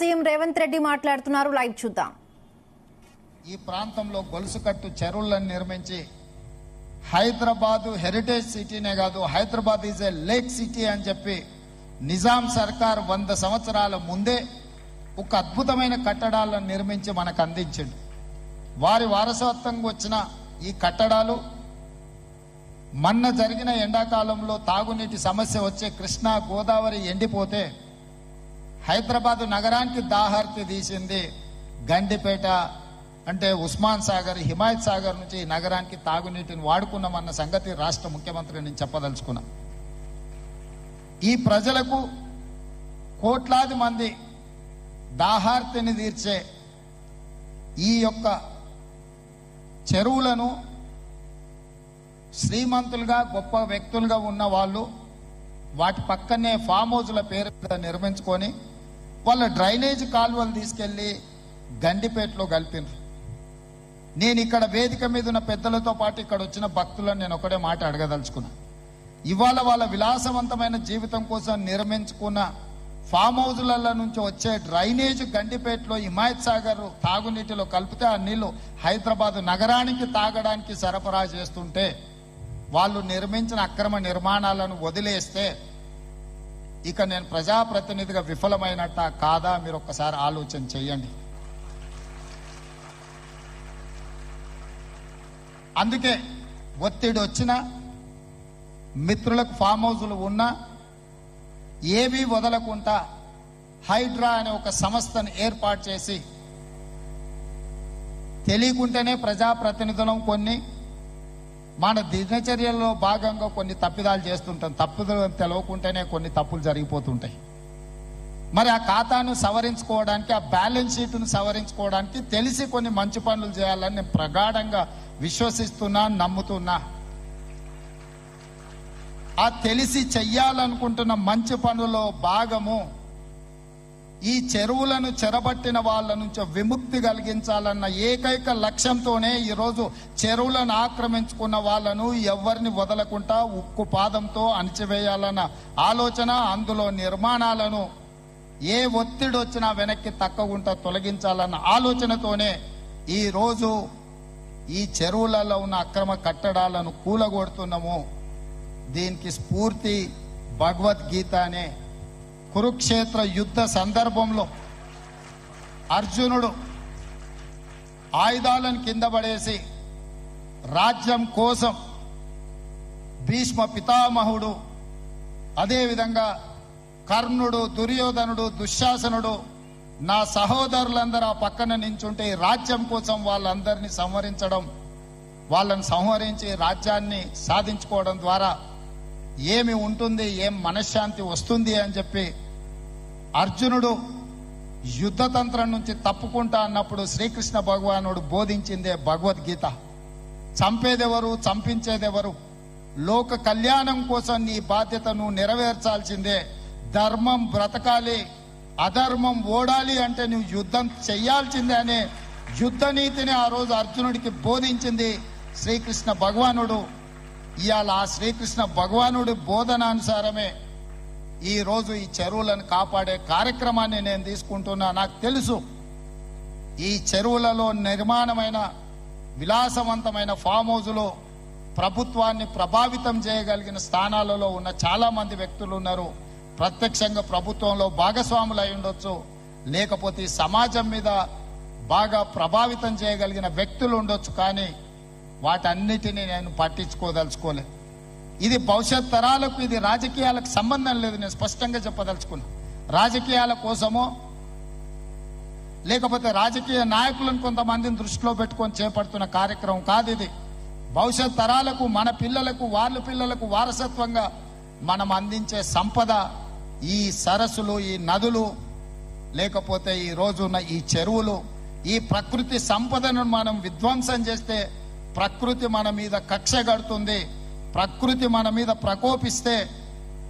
CM Revanth Reddy మాట్లాడుతున్నారు. Live చూద్దాం. ఈ ప్రాంతంలో గొలుసుకట్టు చెరువులను నిర్మించి హైదరాబాద్ హెరిటేజ్ సిటీనే కాదు, Hyderabad is a lake city అని చెప్పి నిజాం సర్కార్ 100 సంవత్సరాల ముందే ఒక అద్భుతమైన కట్టడాలను నిర్మించి మనకు అందించింది. వారి వారసత్వంగా వచ్చిన ఈ కట్టడాలు మొన్న జరిగిన ఎండాకాలంలో తాగునీటి సమస్య వచ్చే కృష్ణా గోదావరి ఎండిపోతే హైదరాబాద్ నగరానికి దాహార్తి తీసింది. గండిపేట అంటే ఉస్మాన్ సాగర్, హిమాయత్ సాగర్ నుంచి ఈ నగరానికి తాగునీటిని వాడుకున్నామన్న సంగతి రాష్ట్ర ముఖ్యమంత్రి నేను చెప్పదలుచుకున్నా. ఈ ప్రజలకు కోట్లాది మంది దాహార్తిని తీర్చే ఈ యొక్క చెరువులను శ్రీమంతులుగా గొప్ప వ్యక్తులుగా ఉన్న వాళ్ళు వాటి పక్కనే ఫామ్ హౌజ్ల పేరు నిర్మించుకొని వాళ్ళ డ్రైనేజ్ కాలువలు తీసుకెళ్లి గండిపేటలో కలిపినారు. నేను ఇక్కడ వేదిక మీద ఉన్న పెద్దలతో పాటు ఇక్కడ వచ్చిన భక్తులను నేను ఒకటే మాట అడగదలుచుకున్నా. ఇవాళ వాళ్ళ విలాసవంతమైన జీవితం కోసం నిర్మించుకున్న ఫామ్ హౌజ్ల నుంచి వచ్చే డ్రైనేజ్ గండిపేటలో హిమాయత్ సాగర్ తాగునీటిలో కలిపితే ఆ నీళ్లు హైదరాబాద్ నగరానికి తాగడానికి సరఫరా చేస్తుంటే వాళ్ళు నిర్మించిన అక్రమ నిర్మాణాలను వదిలేస్తే ఇక నేను ప్రజాప్రతినిధిగా విఫలమైనట్ట కాదా మీరు ఒక్కసారి ఆలోచన చెయ్యండి. అందుకే ఒత్తిడి వచ్చినా మిత్రులకు ఫామ్ హౌజులు ఉన్నా ఏవీ వదలకుండా హైడ్రా అనే ఒక సంస్థను ఏర్పాటు చేసి తెలియకుంటేనే ప్రజాప్రతినిధులం కొన్ని మన దినచర్యల్లో భాగంగా కొన్ని తప్పిదాలు చేస్తుంటాం. తప్పుదలు తెలవకుంటేనే కొన్ని తప్పులు జరిగిపోతుంటాయి. మరి ఆ ఖాతాను సవరించుకోవడానికి, ఆ బ్యాలెన్స్ షీట్ను సవరించుకోవడానికి తెలిసి కొన్ని మంచి పనులు చేయాలని నేను ప్రగాఢంగా విశ్వసిస్తున్నా, నమ్ముతున్నా. ఆ తెలిసి చెయ్యాలనుకుంటున్న మంచి పనుల్లో భాగము ఈ చెరువులను చెరబట్టిన వాళ్ళ నుంచి విముక్తి కలిగించాలన్న ఏకైక లక్ష్యంతోనే ఈరోజు చెరువులను ఆక్రమించుకున్న వాళ్ళను ఎవరిని వదలకుండా ఉక్కు పాదంతో అణిచివేయాలన్న ఆలోచన, అందులో నిర్మాణాలను ఏ ఒత్తిడి వచ్చినా వెనక్కి తక్కకుండా తొలగించాలన్న ఆలోచనతోనే ఈరోజు ఈ చెరువులలో ఉన్న అక్రమ కట్టడాలను కూలగొడుతున్నాము. దీనికి స్ఫూర్తి భగవద్గీత అనే కురుక్షేత్ర యుద్ధ సందర్భంలో అర్జునుడు ఆయుధాలను కింద పడేసి రాజ్యం కోసం భీష్మ పితామహుడు, అదేవిధంగా కర్ణుడు, దుర్యోధనుడు, దుశ్శాసనుడు నా సహోదరులందరూ ఆ పక్కన నించుంటే రాజ్యం కోసం వాళ్ళందరినీ సంహరించడం, వాళ్ళని సంహరించి రాజ్యాన్ని సాధించుకోవడం ద్వారా ఏమి ఉంటుంది, ఏం మనశ్శాంతి వస్తుంది అని చెప్పి అర్జునుడు యుద్ధతంత్రం నుంచి తప్పుకుంటా అన్నప్పుడు శ్రీకృష్ణ భగవానుడు బోధించిందే భగవద్గీత. చంపేదెవరు, చంపించేదెవరు, లోక కళ్యాణం కోసం నీ బాధ్యతను నెరవేర్చాల్సిందే. ధర్మం బ్రతకాలి, అధర్మం ఓడాలి అంటే నువ్వు యుద్ధం చెయ్యాల్సిందే అనే యుద్ధ నీతిని ఆ రోజు అర్జునుడికి బోధించింది శ్రీకృష్ణ భగవానుడు. ఇవాళ ఆ శ్రీకృష్ణ భగవానుడి బోధనానుసారమే ఈ రోజు ఈ చెరువులను కాపాడే కార్యక్రమాన్ని నేను తీసుకుంటున్నా. నాకు తెలుసు ఈ చెరువులలో నిర్మాణమైన విలాసవంతమైన ఫామ్ హౌజులు ప్రభుత్వాన్ని ప్రభావితం చేయగలిగిన స్థానాలలో ఉన్న చాలా మంది వ్యక్తులు ఉన్నారు. ప్రత్యక్షంగా ప్రభుత్వంలో భాగస్వాములు అయి ఉండొచ్చు, లేకపోతే సమాజం మీద బాగా ప్రభావితం చేయగలిగిన వ్యక్తులు ఉండొచ్చు. కానీ వాటన్నిటినీ నేను పట్టించుకోదలుచుకోలేదు. ఇది భవిష్యత్ తరాలకు, ఇది రాజకీయాలకు సంబంధం లేదు. నేను స్పష్టంగా చెప్పదలుచుకున్నా. రాజకీయాల కోసమో లేకపోతే రాజకీయ నాయకులను కొంతమందిని దృష్టిలో పెట్టుకొని చేపడుతున్న కార్యక్రమం కాదు ఇది. భవిష్యత్ తరాలకు, మన పిల్లలకు, వాళ్ళ పిల్లలకు వారసత్వంగా మనం అందించే సంపద ఈ సరస్సులు, ఈ నదులు, లేకపోతే ఈ రోజున్న ఈ చెరువులు. ఈ ప్రకృతి సంపదను మనం విధ్వంసం చేస్తే ప్రకృతి మన మీద కక్ష కడుతుంది. ప్రకృతి మన మీద ప్రకోపిస్తే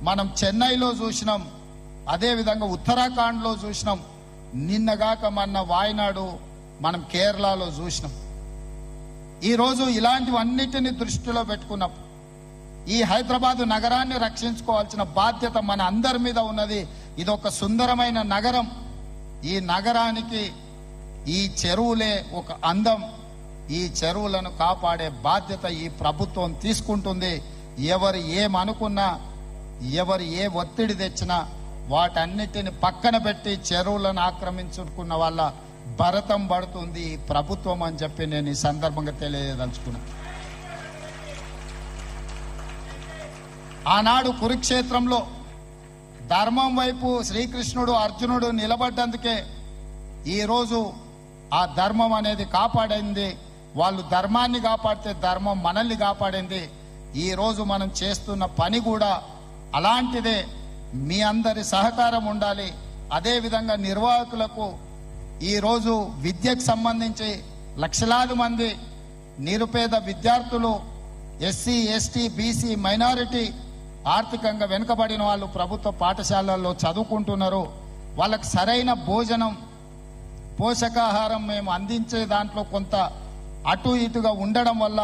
మనం చెన్నైలో చూసినాం, అదేవిధంగా ఉత్తరాఖండ్లో చూసినాం, నిన్నగాక మొన్న వాయనాడు మనం కేరళలో చూసినాం. ఈరోజు ఇలాంటివన్నిటిని దృష్టిలో పెట్టుకున్నాం. ఈ హైదరాబాద్ నగరాన్ని రక్షించుకోవాల్సిన బాధ్యత మన అందరి మీద ఉన్నది. ఇది ఒక సుందరమైన నగరం. ఈ నగరానికి ఈ చెరువులే ఒక అందం. ఈ చెరువులను కాపాడే బాధ్యత ఈ ప్రభుత్వం తీసుకుంటుంది. ఎవరు ఏమనుకున్నా, ఎవరు ఏ ఒత్తిడి తెచ్చినా వాటన్నిటిని పక్కన పెట్టి చెరువులను ఆక్రమించుకున్న వాళ్ళ భరతం పడుతుంది ఈ ప్రభుత్వం అని చెప్పి నేను ఈ సందర్భంగా తెలియదలుచుకున్నా. ఆనాడు కురుక్షేత్రంలో ధర్మం వైపు శ్రీకృష్ణుడు అర్జునుడు నిలబడ్డందుకే ఈరోజు ఆ ధర్మం అనేది కాపాడింది. వాళ్ళు ధర్మాన్ని కాపాడితే ధర్మం మనల్ని కాపాడింది. ఈరోజు మనం చేస్తున్న పని కూడా అలాంటిదే. మీ అందరి సహకారం ఉండాలి. అదేవిధంగా నిర్వాహకులకు ఈరోజు విద్యకు సంబంధించి లక్షలాది మంది నిరుపేద విద్యార్థులు, ఎస్సీ, ఎస్టీ, బీసీ, మైనారిటీ, ఆర్థికంగా వెనుకబడిన వాళ్ళు ప్రభుత్వ పాఠశాలల్లో చదువుకుంటున్నారు. వాళ్ళకి సరైన భోజనం, పోషకాహారం మేము అందించే దాంట్లో కొంత అటు ఇటుగా ఉండడం వల్ల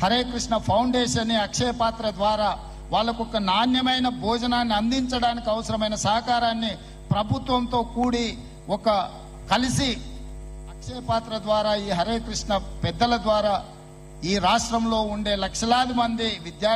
హరే కృష్ణ ఫౌండేషన్, అక్షయ పాత్ర ద్వారా వాళ్ళకు ఒక నాణ్యమైన భోజనాన్ని అందించడానికి అవసరమైన సహకారాన్ని ప్రభుత్వంతో కూడి ఒక కలిసి అక్షయ పాత్ర ద్వారా ఈ హరే కృష్ణ పెద్దల ద్వారా ఈ రాష్ట్రంలో ఉండే లక్షలాది మంది విద్యార్థులు